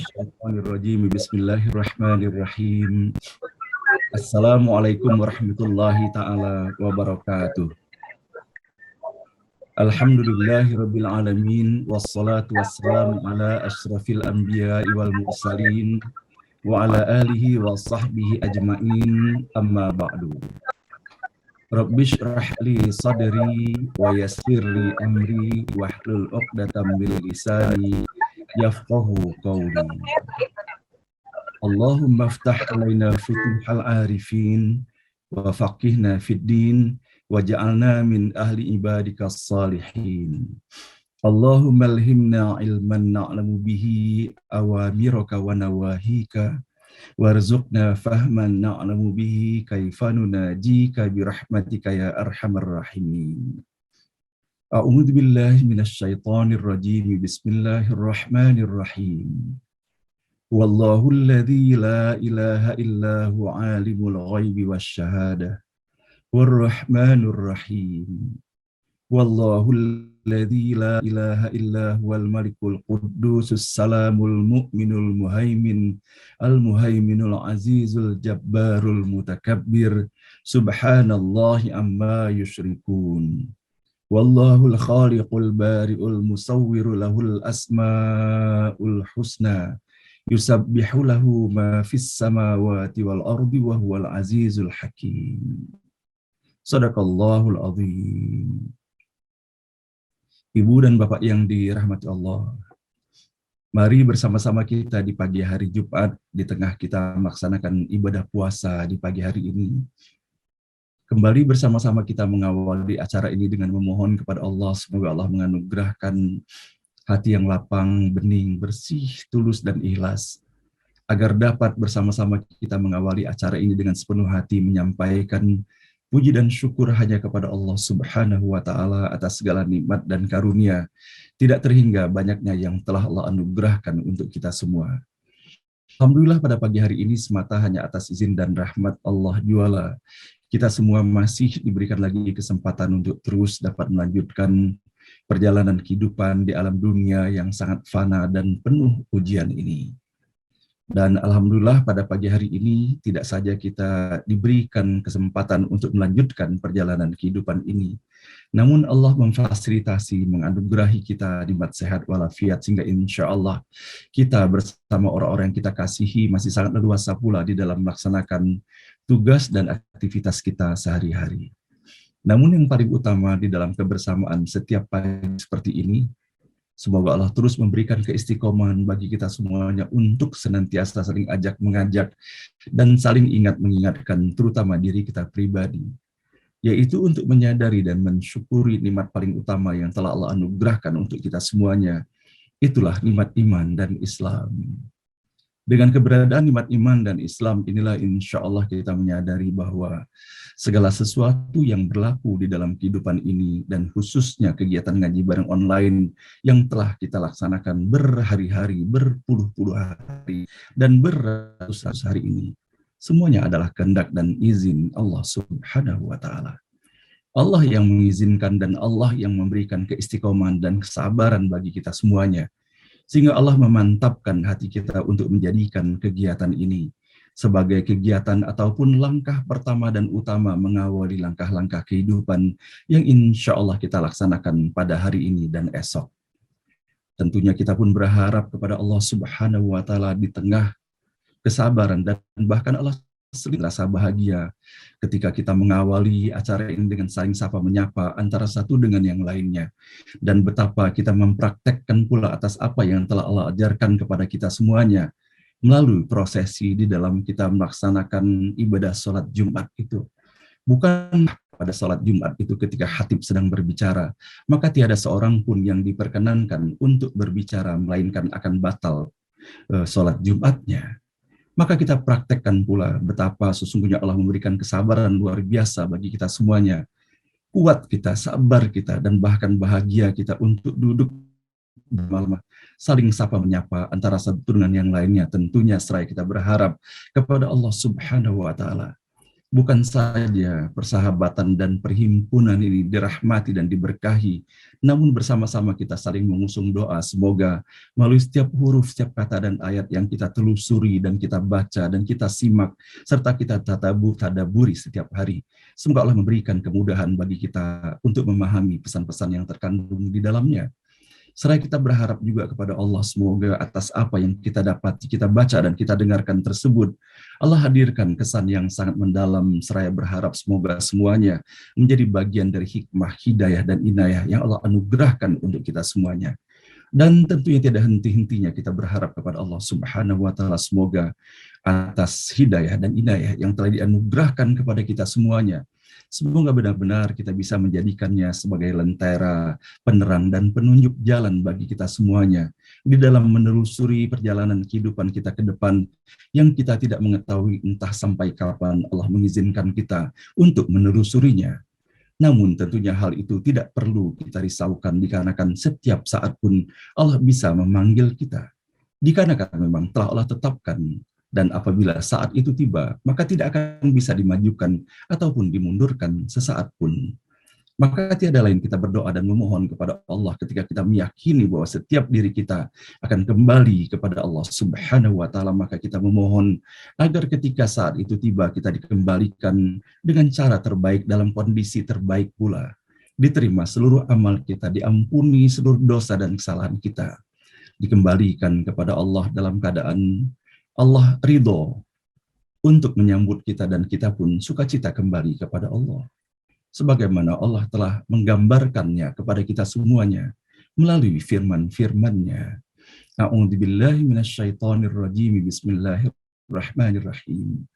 minasyaitonirrajim. Bismillahirrahmanirrahim. Assalamualaikum warahmatullahi taala wabarakatuh. Alhamdulillahirabbil alamin wassalatu wassalamu ala asyrafil anbiya'i wal mursalin wa ala alihi wa sahbihi ajmain, amma ba'du. Rabbishrah li sadri wa yassir li amri wahlul 'uqdatam min lisani yafqahu qawli. Allahumma aftah alaina futuhal arifin wa faqihna fid din waj'alna min ahli ibadikas salihin. Allahumma alhimna ilman na'lamu bihi awamiraka wa nawahika warzuqna fahman na'lamu bihi kaifa nunajika birahmatika ya arhamar rahimin. A'udzu billahi minasyaitonir rajim. Bismillahirrahmanirrahim. Wallahu alladzi la ilaha illa huwa alimul ghaibi wasyahadah warrahmanur rahim. Wallahu alladzi la ilaha illa huwal malikul quddusus salamul mu'minul muhaimin al-muhaiminul azizul jabbarul mutakabbir subhanallahi amma yusyrikun. Wallahul khaliqul bari'ul musawwiru lahul asma'ul husna yusabbihu lahu ma fis samawati wal ardi wa huwal azizul hakim. Shadaqallahul azim. Ibu dan Bapak yang dirahmati Allah, mari bersama-sama kita di pagi hari Jumat, di tengah kita melaksanakan ibadah puasa di pagi hari ini, kembali bersama-sama kita mengawali acara ini dengan memohon kepada Allah, semoga Allah menganugerahkan hati yang lapang, bening, bersih, tulus, dan ikhlas, agar dapat bersama-sama kita mengawali acara ini dengan sepenuh hati menyampaikan puji dan syukur hanya kepada Allah Subhanahu wa Ta'ala atas segala nikmat dan karunia tidak terhingga banyaknya yang telah Allah anugerahkan untuk kita semua. Alhamdulillah pada pagi hari ini semata hanya atas izin dan rahmat Allah juala kita semua masih diberikan lagi kesempatan untuk terus dapat melanjutkan perjalanan kehidupan di alam dunia yang sangat fana dan penuh ujian ini. Dan alhamdulillah pada pagi hari ini tidak saja kita diberikan kesempatan untuk melanjutkan perjalanan kehidupan ini, namun Allah memfasilitasi, menganugerahi kita nikmat sehat walafiat sehingga insya Allah kita bersama orang-orang yang kita kasihi masih sangat leluasa pula di dalam melaksanakan tugas dan aktivitas kita sehari-hari. Namun yang paling utama di dalam kebersamaan setiap pagi seperti ini, semoga Allah terus memberikan keistiqomahan bagi kita semuanya untuk senantiasa saling ajak mengajak dan saling ingat mengingatkan terutama diri kita pribadi, yaitu untuk menyadari dan mensyukuri nikmat paling utama yang telah Allah anugerahkan untuk kita semuanya. Itulah nikmat iman dan Islam. Dengan keberadaan nikmat iman dan Islam inilah insya Allah kita menyadari bahwa segala sesuatu yang berlaku di dalam kehidupan ini dan khususnya kegiatan ngaji bareng online yang telah kita laksanakan berhari-hari, berpuluh-puluh hari, dan beratus-ratus hari ini, semuanya adalah kehendak dan izin Allah Subhanahu wa Ta'ala. Allah yang mengizinkan dan Allah yang memberikan keistiqomahan dan kesabaran bagi kita semuanya, sehingga Allah memantapkan hati kita untuk menjadikan kegiatan ini sebagai kegiatan ataupun langkah pertama dan utama mengawali langkah-langkah kehidupan yang insya Allah kita laksanakan pada hari ini dan esok. Tentunya kita pun berharap kepada Allah Subhanahu wa Ta'ala di tengah kesabaran dan bahkan Allah sering rasa bahagia ketika kita mengawali acara ini dengan saling sapa menyapa antara satu dengan yang lainnya, dan betapa kita mempraktekkan pula atas apa yang telah Allah ajarkan kepada kita semuanya melalui prosesi di dalam kita melaksanakan ibadah sholat Jumat itu. Bukan pada sholat Jumat itu ketika khatib sedang berbicara, maka tiada seorang pun yang diperkenankan untuk berbicara, melainkan akan batal sholat Jumatnya. Maka kita praktekkan pula betapa sesungguhnya Allah memberikan kesabaran luar biasa bagi kita semuanya. Kuat kita, sabar kita, dan bahkan bahagia kita untuk duduk bersama, saling sapa menyapa antara satu dengan yang lainnya. Tentunya seraya kita berharap kepada Allah Subhanahu wa Ta'ala Bukan saja persahabatan dan perhimpunan ini dirahmati dan diberkahi, namun bersama-sama kita saling mengusung doa semoga melalui setiap huruf, setiap kata dan ayat yang kita telusuri dan kita baca dan kita simak serta kita tadaburi setiap hari. Semoga Allah memberikan kemudahan bagi kita untuk memahami pesan-pesan yang terkandung di dalamnya. Seraya kita berharap juga kepada Allah semoga atas apa yang kita dapati, kita baca dan kita dengarkan tersebut, Allah hadirkan kesan yang sangat mendalam, seraya berharap semoga semuanya menjadi bagian dari hikmah, hidayah, dan inayah yang Allah anugerahkan untuk kita semuanya. Dan tentunya tidak henti-hentinya kita berharap kepada Allah Subhanahu wa Ta'ala semoga atas hidayah dan inayah yang telah dianugerahkan kepada kita semuanya. Semoga benar-benar kita bisa menjadikannya sebagai lentera, penerang, dan penunjuk jalan bagi kita semuanya di dalam menelusuri perjalanan kehidupan kita ke depan yang kita tidak mengetahui entah sampai kapan Allah mengizinkan kita untuk menelusurinya. Namun tentunya hal itu tidak perlu kita risaukan dikarenakan setiap saat pun Allah bisa memanggil kita. Dikarenakan memang telah Allah tetapkan dan apabila saat itu tiba, maka tidak akan bisa dimajukan ataupun dimundurkan sesaat pun. Maka tiada lain kita berdoa dan memohon kepada Allah ketika kita meyakini bahwa setiap diri kita akan kembali kepada Allah Subhanahu wa Ta'ala, maka kita memohon agar ketika saat itu tiba kita dikembalikan dengan cara terbaik dalam kondisi terbaik pula. Diterima seluruh amal kita, diampuni seluruh dosa dan kesalahan kita. Dikembalikan kepada Allah dalam keadaan Allah ridho untuk menyambut kita dan kita pun sukacita kembali kepada Allah. Sebagaimana Allah telah menggambarkannya kepada kita semuanya melalui firman-firman-Nya. A'udzubillahi minasyaitonirrajim. Bismillahirrahmanirrahim.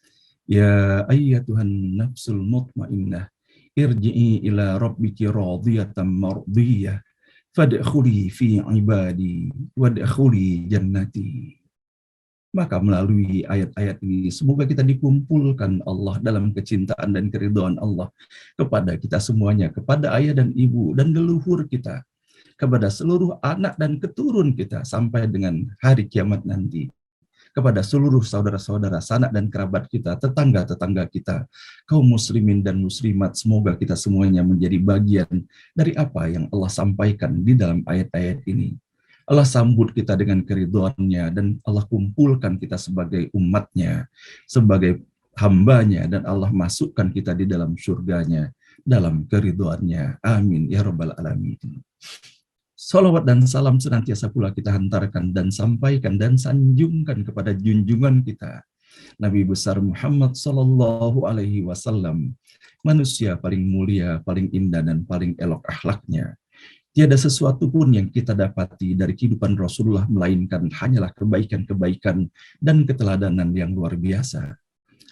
Ya ayyatuhan nafsul mutmainnah, irji'i ila rabbiki radiyatan mardiyah, fadkhuli fi ibadi wadkhuli jannati. Maka melalui ayat-ayat ini, semoga kita dikumpulkan Allah dalam kecintaan dan keridhaan Allah kepada kita semuanya, kepada ayah dan ibu dan leluhur kita, kepada seluruh anak dan keturun kita sampai dengan hari kiamat nanti, kepada seluruh saudara-saudara, sanak dan kerabat kita, tetangga-tetangga kita, kaum muslimin dan muslimat, semoga kita semuanya menjadi bagian dari apa yang Allah sampaikan di dalam ayat-ayat ini. Allah sambut kita dengan keridhaan-Nya dan Allah kumpulkan kita sebagai umat-Nya, sebagai hamba-Nya, dan Allah masukkan kita di dalam surga-Nya, dalam keridhaan-Nya. Amin ya rabbal alamin. Salawat dan salam senantiasa pula kita hantarkan dan sampaikan dan sanjungkan kepada junjungan kita, Nabi besar Muhammad Sallallahu Alaihi Wasallam, manusia paling mulia, paling indah, dan paling elok akhlaknya. Tiada sesuatu pun yang kita dapati dari kehidupan Rasulullah melainkan hanyalah kebaikan-kebaikan dan keteladanan yang luar biasa.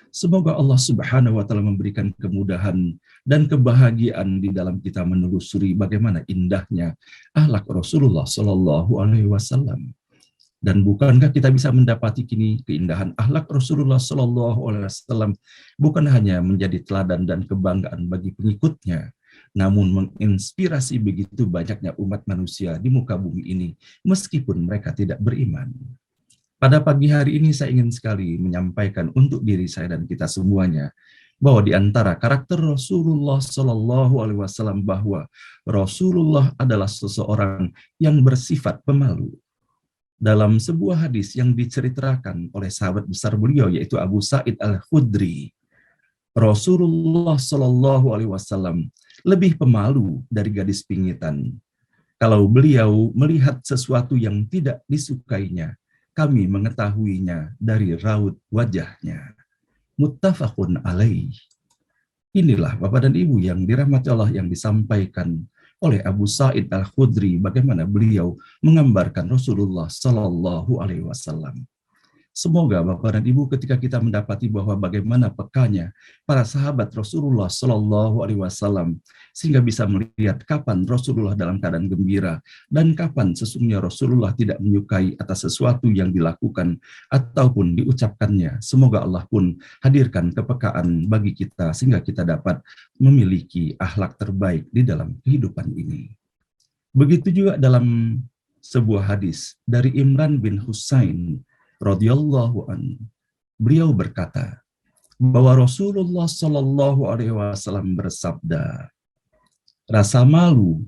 Semoga Allah Subhanahu wa Ta'ala memberikan kemudahan dan kebahagiaan di dalam kita menelusuri bagaimana indahnya akhlak Rasulullah Sallallahu Alaihi Wasallam. Dan bukankah kita bisa mendapati kini keindahan akhlak Rasulullah Sallallahu Alaihi Wasallam bukan hanya menjadi teladan dan kebanggaan bagi pengikutnya, namun menginspirasi begitu banyaknya umat manusia di muka bumi ini, meskipun mereka tidak beriman. Pada pagi hari ini saya ingin sekali menyampaikan untuk diri saya dan kita semuanya, bahwa di antara karakter Rasulullah Shallallahu Alaihi Wasallam bahwa Rasulullah adalah seseorang yang bersifat pemalu. Dalam sebuah hadis yang diceritakan oleh sahabat besar beliau yaitu Abu Sa'id Al-Khudri, Rasulullah Shallallahu Alaihi Wasallam lebih pemalu dari gadis pingitan. Kalau beliau melihat sesuatu yang tidak disukainya, kami mengetahuinya dari raut wajahnya. Muttafaqun alaih. Inilah Bapak dan Ibu yang dirahmati Allah yang disampaikan oleh Abu Sa'id Al-Khudri, bagaimana beliau menggambarkan Rasulullah Shallallahu Alaihi Wasallam. Semoga Bapak dan Ibu ketika kita mendapati bahwa bagaimana pekanya para sahabat Rasulullah Shallallahu Alaihi Wasallam sehingga bisa melihat kapan Rasulullah dalam keadaan gembira dan kapan sesungguhnya Rasulullah tidak menyukai atas sesuatu yang dilakukan ataupun diucapkannya. Semoga Allah pun hadirkan kepekaan bagi kita sehingga kita dapat memiliki akhlak terbaik di dalam kehidupan ini. Begitu juga dalam sebuah hadis dari Imran bin Husain radhiyallahu anhu, beliau berkata, bahwa Rasulullah Shallallahu Alaihi Wasallam bersabda, rasa malu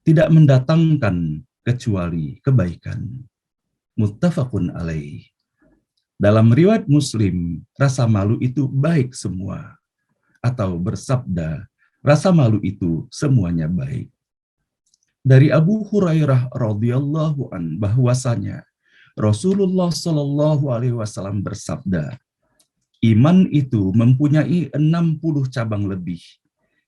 tidak mendatangkan kecuali kebaikan. Muttafaqun alaih. Dalam riwayat Muslim, rasa malu itu baik semua. Atau bersabda, rasa malu itu semuanya baik. Dari Abu Hurairah radhiyallahu an bahwasanya Rasulullah Shallallahu Alaihi Wasallam bersabda, iman itu mempunyai 60 cabang lebih.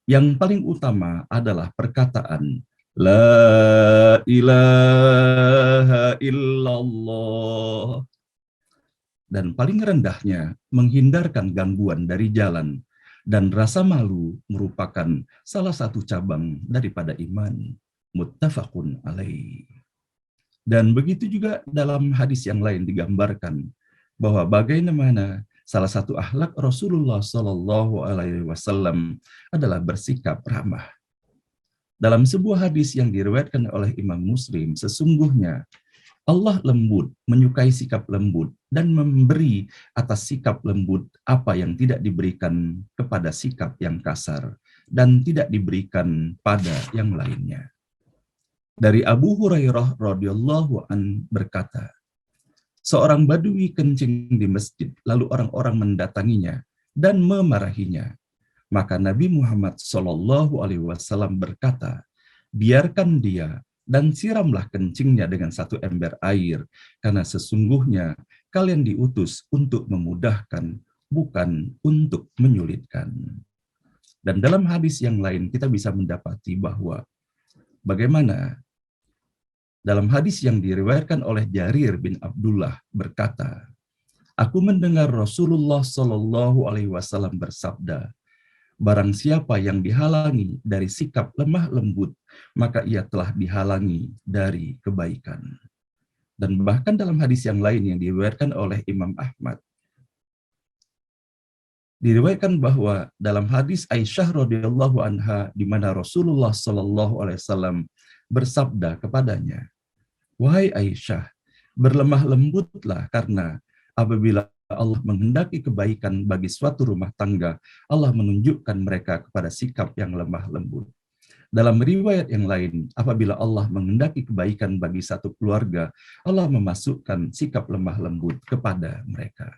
Yang paling utama adalah perkataan La ilaha illallah. Dan paling rendahnya menghindarkan gangguan dari jalan. Dan rasa malu merupakan salah satu cabang daripada iman. Muttafaqun alaih. Dan begitu juga dalam hadis yang lain digambarkan bahwa bagaimana salah satu akhlak Rasulullah Shallallahu Alaihi Wasallam adalah bersikap ramah. Dalam sebuah hadis yang diriwayatkan oleh Imam Muslim, sesungguhnya Allah lembut, menyukai sikap lembut, dan memberi atas sikap lembut apa yang tidak diberikan kepada sikap yang kasar, dan tidak diberikan pada yang lainnya. Dari Abu Hurairah radhiyallahu an berkata, seorang badui kencing di masjid, lalu orang-orang mendatanginya dan memarahinya. Maka Nabi Muhammad Shallallahu Alaihi Wasallam berkata, biarkan dia dan siramlah kencingnya dengan satu ember air, karena sesungguhnya kalian diutus untuk memudahkan, bukan untuk menyulitkan. Dan dalam hadis yang lain kita bisa mendapati bahwa bagaimana dalam hadis yang diriwayatkan oleh Jarir bin Abdullah berkata, aku mendengar Rasulullah Shallallahu Alaihi Wasallam bersabda, barang siapa yang dihalangi dari sikap lemah lembut, maka ia telah dihalangi dari kebaikan. Dan bahkan dalam hadis yang lain yang diriwayatkan oleh Imam Ahmad, diriwayatkan bahwa dalam hadis Aisyah radhiyallahu anha, di mana Rasulullah Shallallahu Alaihi Wasallam bersabda kepadanya, wahai Aisyah, berlemah lembutlah, karena apabila Allah menghendaki kebaikan bagi suatu rumah tangga, Allah menunjukkan mereka kepada sikap yang lemah lembut. Dalam riwayat yang lain, apabila Allah menghendaki kebaikan bagi satu keluarga, Allah memasukkan sikap lemah lembut kepada mereka.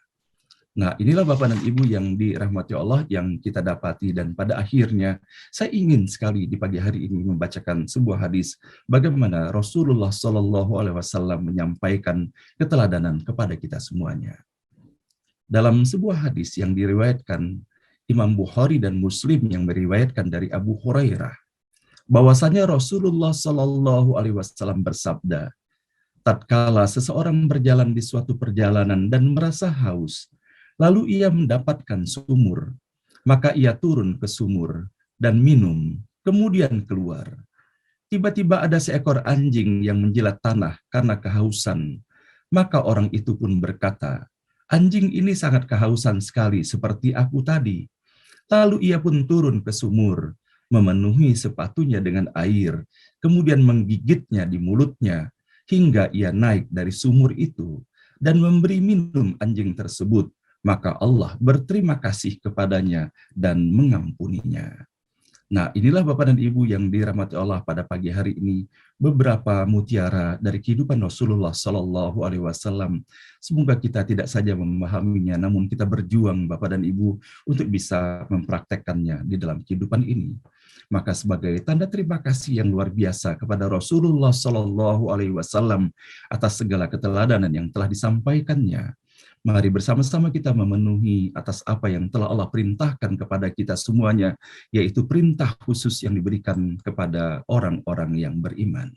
Nah, inilah Bapak dan Ibu yang dirahmati Allah yang kita dapati, dan pada akhirnya saya ingin sekali di pagi hari ini membacakan sebuah hadis bagaimana Rasulullah Shallallahu Alaihi Wasallam menyampaikan keteladanan kepada kita semuanya. Dalam sebuah hadis yang diriwayatkan Imam Bukhari dan Muslim yang meriwayatkan dari Abu Hurairah, bahwasanya Rasulullah Shallallahu Alaihi Wasallam bersabda, tatkala seseorang berjalan di suatu perjalanan dan merasa haus, lalu ia mendapatkan sumur, maka ia turun ke sumur dan minum, kemudian keluar. Tiba-tiba ada seekor anjing yang menjilat tanah karena kehausan. Maka orang itu pun berkata, anjing ini sangat kehausan sekali seperti aku tadi. Lalu ia pun turun ke sumur, memenuhi sepatunya dengan air, kemudian menggigitnya di mulutnya, hingga ia naik dari sumur itu dan memberi minum anjing tersebut. Maka Allah berterima kasih kepadanya dan mengampuninya. Nah, inilah Bapak dan Ibu yang dirahmati Allah pada pagi hari ini, beberapa mutiara dari kehidupan Rasulullah Shallallahu Alaihi Wasallam. Semoga kita tidak saja memahaminya, namun kita berjuang Bapak dan Ibu untuk bisa mempraktekkannya di dalam kehidupan ini. Maka sebagai tanda terima kasih yang luar biasa kepada Rasulullah Shallallahu Alaihi Wasallam atas segala keteladanan yang telah disampaikannya, mari bersama-sama kita memenuhi atas apa yang telah Allah perintahkan kepada kita semuanya, yaitu perintah khusus yang diberikan kepada orang-orang yang beriman.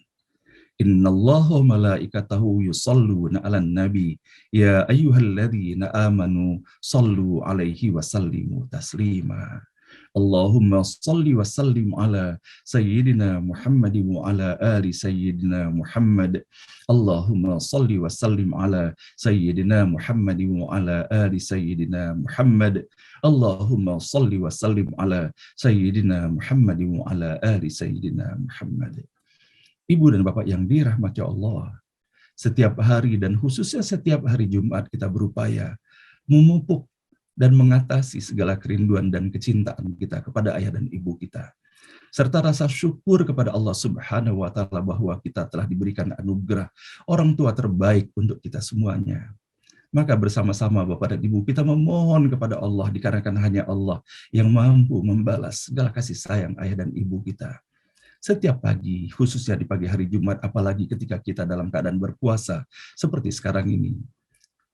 Innallaha malaikatahu yusalluna 'alan nabi ya ayyuhalladzina amanu sallu 'alaihi wa sallimu taslima. Allahumma salli wa sallim ala Sayyidina Muhammad wa ala ali Sayyidina Muhammad. Allahumma salli wa sallim ala Sayyidina Muhammad wa ala ali Sayyidina Muhammad. Allahumma salli wa sallim ala Sayyidina Muhammad wa ala ali Sayyidina Muhammad. Ibu dan Bapak yang dirahmati Allah, setiap hari dan khususnya setiap hari Jumat kita berupaya memupuk dan mengatasi segala kerinduan dan kecintaan kita kepada ayah dan ibu kita, serta rasa syukur kepada Allah Subhanahu wa Ta'ala bahwa kita telah diberikan anugerah orang tua terbaik untuk kita semuanya. Maka bersama-sama Bapak dan Ibu kita memohon kepada Allah, dikarenakan hanya Allah yang mampu membalas segala kasih sayang ayah dan ibu kita. Setiap pagi, khususnya di pagi hari Jumat, apalagi ketika kita dalam keadaan berpuasa seperti sekarang ini,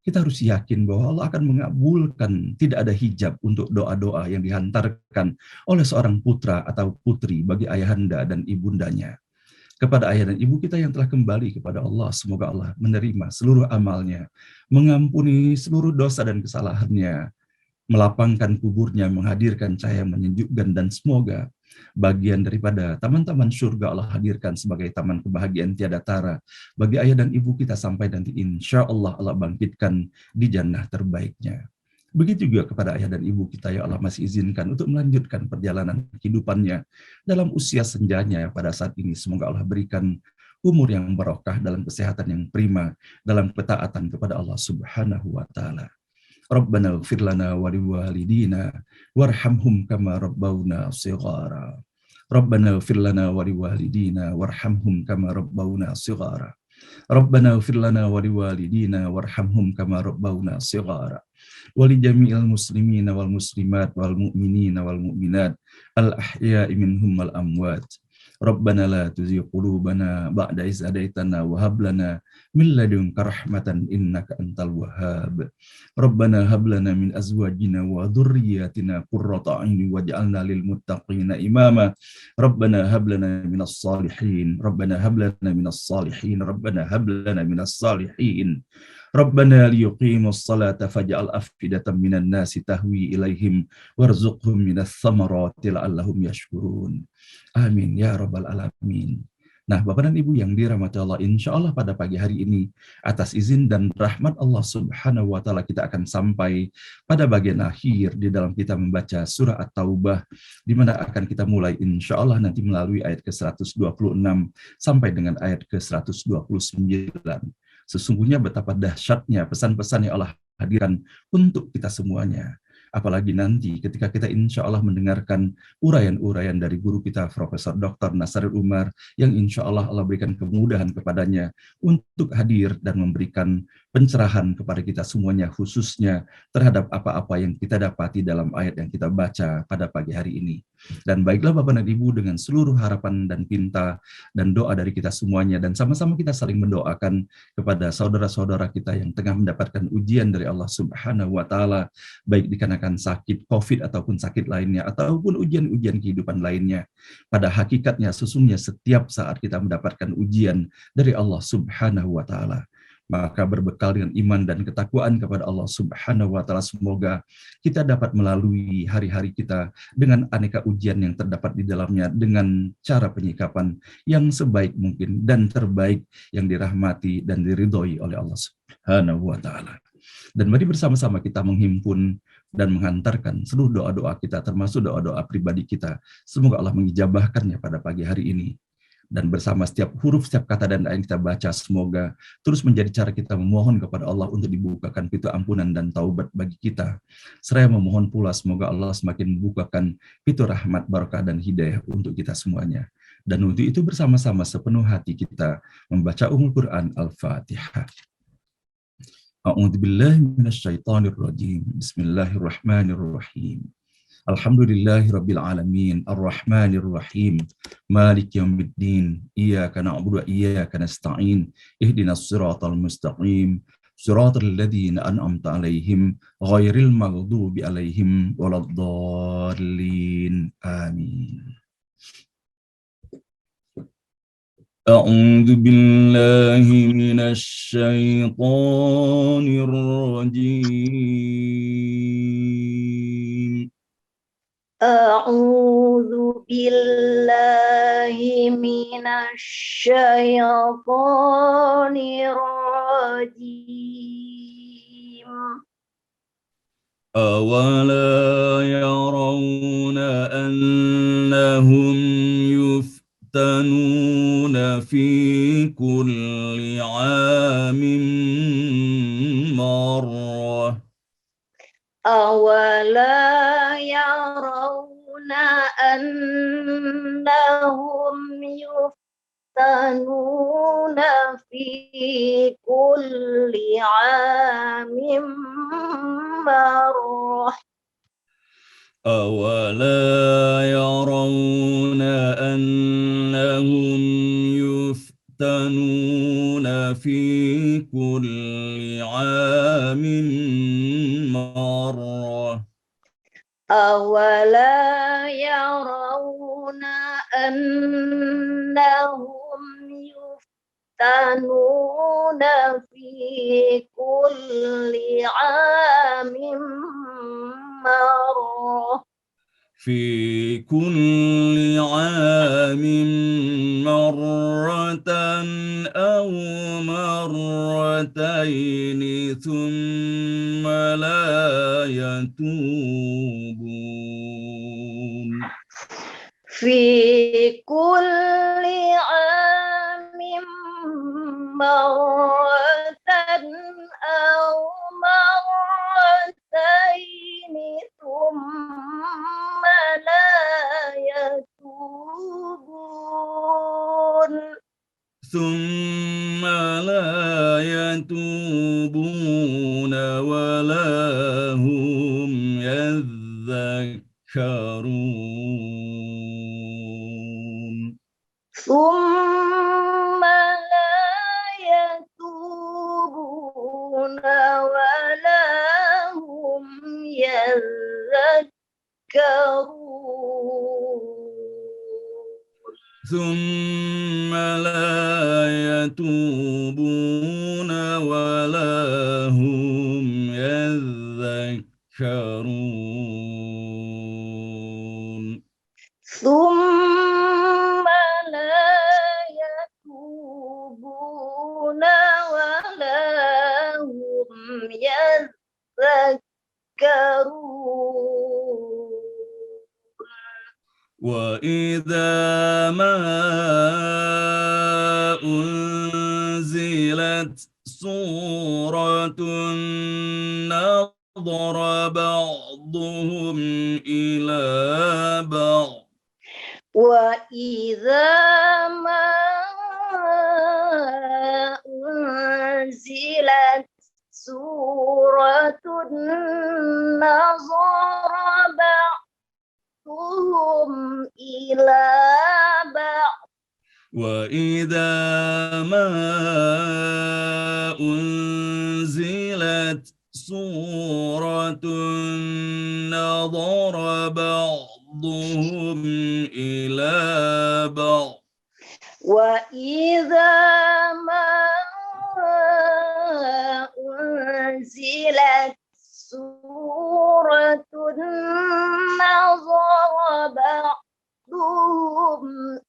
kita harus yakin bahwa Allah akan mengabulkan, tidak ada hijab untuk doa-doa yang dihantarkan oleh seorang putra atau putri bagi ayahanda dan ibundanya. Kepada ayah dan ibu kita yang telah kembali kepada Allah, semoga Allah menerima seluruh amalnya, mengampuni seluruh dosa dan kesalahannya, melapangkan kuburnya, menghadirkan cahaya yang menyejukkan, dan semoga bagian daripada taman-taman surga Allah hadirkan sebagai taman kebahagiaan tiada tara bagi ayah dan ibu kita sampai nanti insya Allah Allah bangkitkan di jannah terbaiknya. Begitu juga kepada ayah dan ibu kita, ya Allah masih izinkan untuk melanjutkan perjalanan kehidupannya dalam usia senjanya pada saat ini. Semoga Allah berikan umur yang barokah dalam kesehatan yang prima, dalam ketaatan kepada Allah Subhanahu wa Ta'ala. Rabbana ighfir lana wa liwalidina warhamhum kama rabbawna shighara. Rabbana ighfir lana wa liwalidina warhamhum kama rabbawna shighara. Rabbana ighfir lana wa liwalidina warhamhum kama rabbawna shighara. Wa li jami'il muslimina wal muslimat wal mu'minina wal mu'minat al ahya'i minhum wal amwat. Rabbana la tuzigh qulubana ba'da idh hadaitana wa hab lana min ladunka rahmatan innaka antal wahhab. Rabbana hab lana min azwajina wa dhurriyyatina qurrata a'yun waj'alna lil muttaqina imama. Rabbana hab lana minas salihin. Rabbana hab lana minas salihin. Rabbana hab lana minas salihin. Rabbana liyuqimus salata faj'al afidatan minan nasi tahwi ilaihim warzuqhum minas thamarati la'allahum yashkurun. Amin ya rabbal alamin. Nah, Bapak dan Ibu yang dirahmati Allah, insya Allah pada pagi hari ini, atas izin dan rahmat Allah Subhanahu wa Ta'ala, kita akan sampai pada bagian akhir di dalam kita membaca surah At-Taubah, di mana akan kita mulai insya Allah nanti melalui ayat ke-126 sampai dengan ayat ke-129. Sesungguhnya betapa dahsyatnya pesan-pesan yang Allah hadirkan untuk kita semuanya. Apalagi nanti ketika kita insya Allah mendengarkan uraian-uraian dari guru kita Profesor Dr. Nasarul Umar, yang insya Allah Allah berikan kemudahan kepadanya untuk hadir dan memberikan pencerahan kepada kita semuanya, khususnya terhadap apa-apa yang kita dapati dalam ayat yang kita baca pada pagi hari ini. Dan baiklah Bapak dan Ibu, dengan seluruh harapan dan pinta dan doa dari kita semuanya, dan sama-sama kita saling mendoakan kepada saudara-saudara kita yang tengah mendapatkan ujian dari Allah Subhanahu wa Ta'ala, baik dikarenakan sakit COVID ataupun sakit lainnya, ataupun ujian-ujian kehidupan lainnya. Pada hakikatnya sesungguhnya setiap saat kita mendapatkan ujian dari Allah Subhanahu wa Ta'ala, maka berbekal dengan iman dan ketakwaan kepada Allah Subhanahu wa Ta'ala, semoga kita dapat melalui hari-hari kita dengan aneka ujian yang terdapat di dalamnya dengan cara penyikapan yang sebaik mungkin dan terbaik, yang dirahmati dan diridhoi oleh Allah Subhanahu wa Ta'ala. Dan mari bersama-sama kita menghimpun dan menghantarkan seluruh doa-doa kita, termasuk doa-doa pribadi kita. Semoga Allah mengijabahkannya pada pagi hari ini. Dan bersama setiap huruf, setiap kata dan doa yang kita baca, semoga terus menjadi cara kita memohon kepada Allah untuk dibukakan pintu ampunan dan taubat bagi kita. Seraya memohon pula semoga Allah semakin membukakan pintu rahmat, barakah, dan hidayah untuk kita semuanya. Dan untuk itu bersama-sama sepenuh hati kita membaca Quran Al-Fatihah. A'udzubillahi minasyaitonirrajim. Bismillahirrahmanirrahim. Alhamdulillahi Rabbil Alamin, Ar-Rahmanir Rahim, Malik Yawmiddin, Iyyaka na'budu wa iyyaka nasta'in, Ihdinas siratal mustaqim, siratal ladzina an'amta 'alaihim, ghairil maghdubi 'alaihim waladdallin. Amin. A'udzu billahi minasy syaithanir rajim. A'udzu billahi minasy syaithanir rajim. Awala yarawna annahum yuftanuna fi kulli 'amin marrah. Awala أنهم يفتنون في كل عام مرة أولا يرون أنهم يفتنون في كل عام مرة أولا يرون أنهم يفتنون في كل عام مرة في كل عام مرة أو مرتين ثم لا يتوبون في كل عام مرة أو مرتين ثم لا يتوبون ثم لا يتوبون ولا هم يذكرون ثم لا يتوبون ولا هم يذكرون ثم لا يتوبون ولا هم يذكرون ثم لا يتوبون ولا هم يذكرون وإذا ما أنزلت سورة نظر بعضهم إلى بعض وإذا ما أنزلت سورة نظر بعضهم إلى بعض وإذا ما أنزلت سورة نظر بعضهم إلى بعض وإذا ما أنزلت سورة نظر بعضهم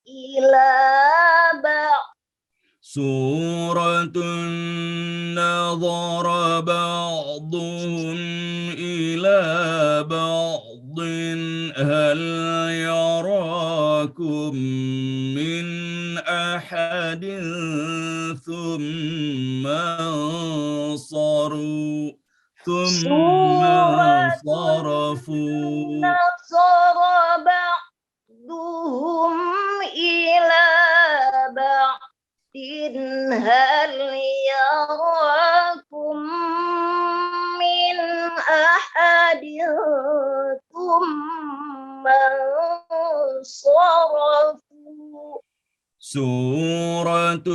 إلى بعض سورة نظر بعضهم إلى بعض هل يراكم من أحد ثم انصروا ثم انصرفوا نظر بعضهم إلى بعض هل يراكم من أحد ثم انصرفوا سورة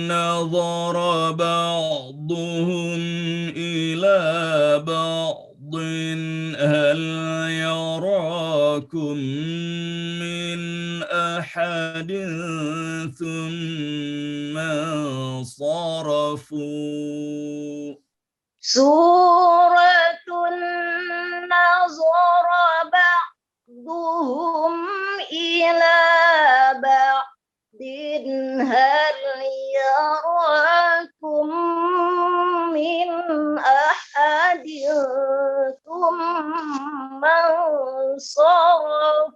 نظر بعضهم إلى بعض هل يراكم من أحد ثم انصرفوا سورة نظر بعضهم إلى بعض هل يراكم من أحد ثم انصرفوا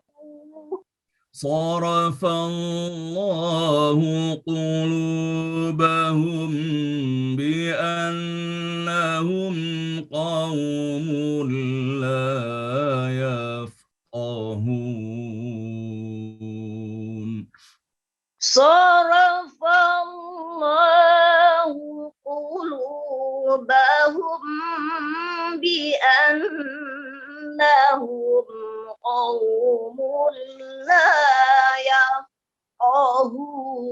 صرف الله قلوبهم بأنهم قوم لا يفقهون Sarafallahu qulubahum bi'annahum qawmun la yafqahun.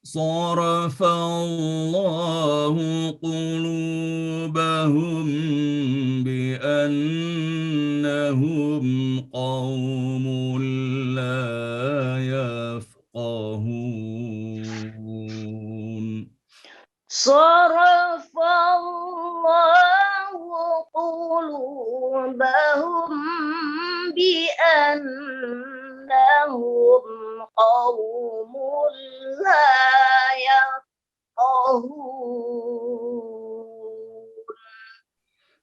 صرف الله قلوبهم بأنهم قوم لا يفقهون. Sarafallahu qulubahum bi'annahum qawmun la yafqahun.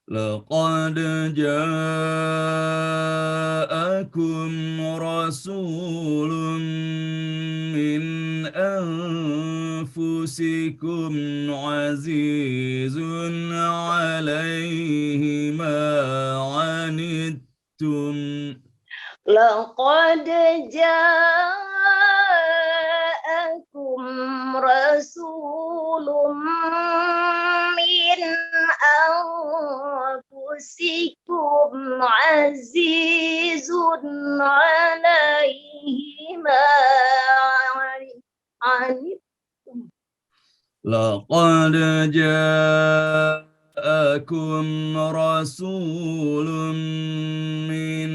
لقد جاءكم رسول من أنفسكم عزيز عليه ما عنتم Laqad ja'akum rasulun min anfusikum azizun alaihi ma anittum. لقد جاءكم رسول من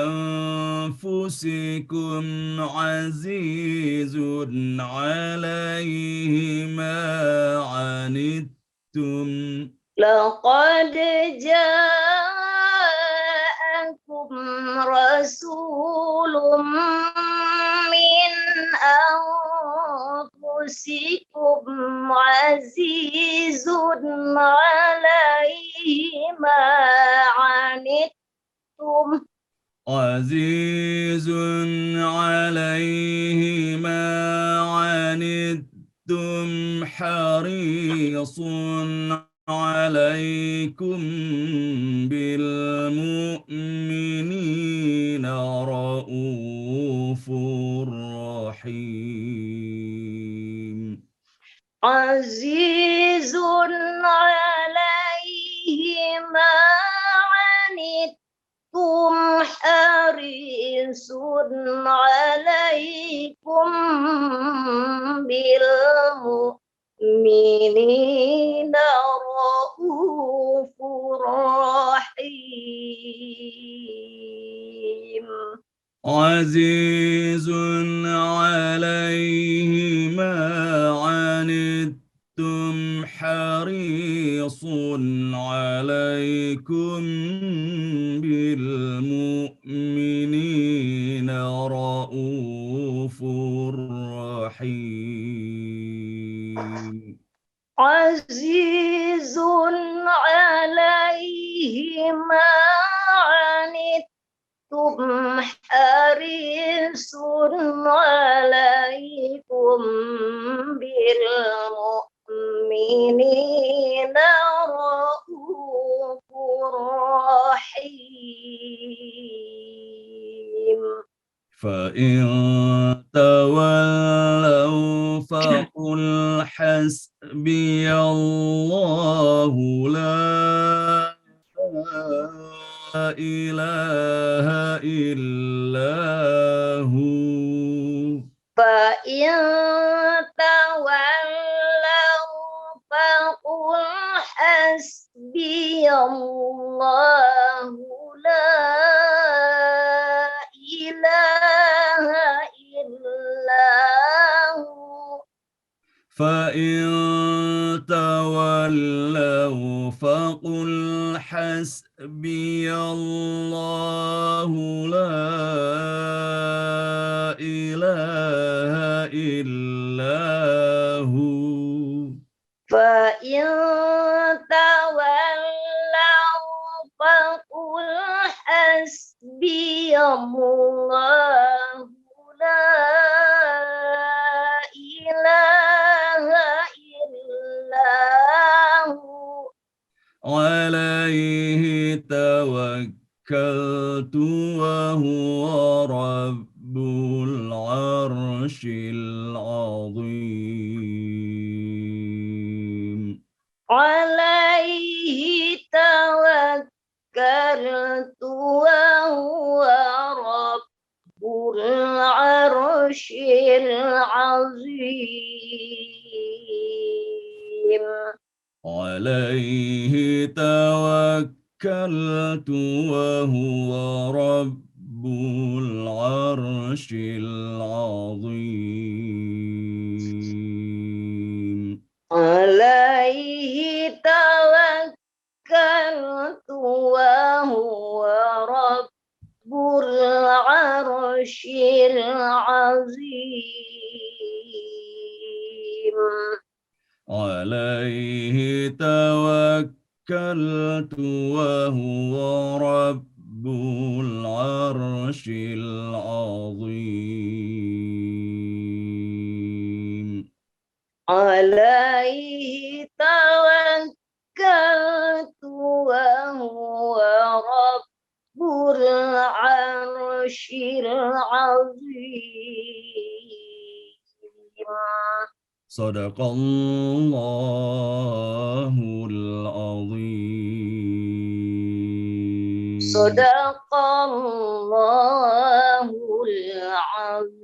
أنفسكم عزيز عليه ما عنتم Laqad ja'akum rasulun min anfusikum azizun alaihi ma anittum. عزيز عليه ما عنتم حريص عليكم بالمؤمنين رؤوف رحيم. Azizun alaihi ma anittum harisun alaikum bil mu'minina raufur rahim. عزيز عليه ما عنتم حريص عليكم بالمؤمنين رؤوف رحيم. Azizun alaihi ma anittum harisun alaikum bil mu'minina raufur rahim. فإن تولوا فقل حسبي الله لا إله إلا هو. فإن تولوا فقل حسبي الله لا إله إلا هو. فإن تولوا فقل حسبي الله لا إله إلا هو. فإن تولوا فقل حسبي الله لا إله إلا هو. عليه توكلت وهو رب رب العرش العظيم عليه توكلت وهو رب العرش العظيم عليه توكلت وهو رب العرش العظيم عليه توكلت وهو رب العرش العظيم صدق الله العظيم صدق الله العظيم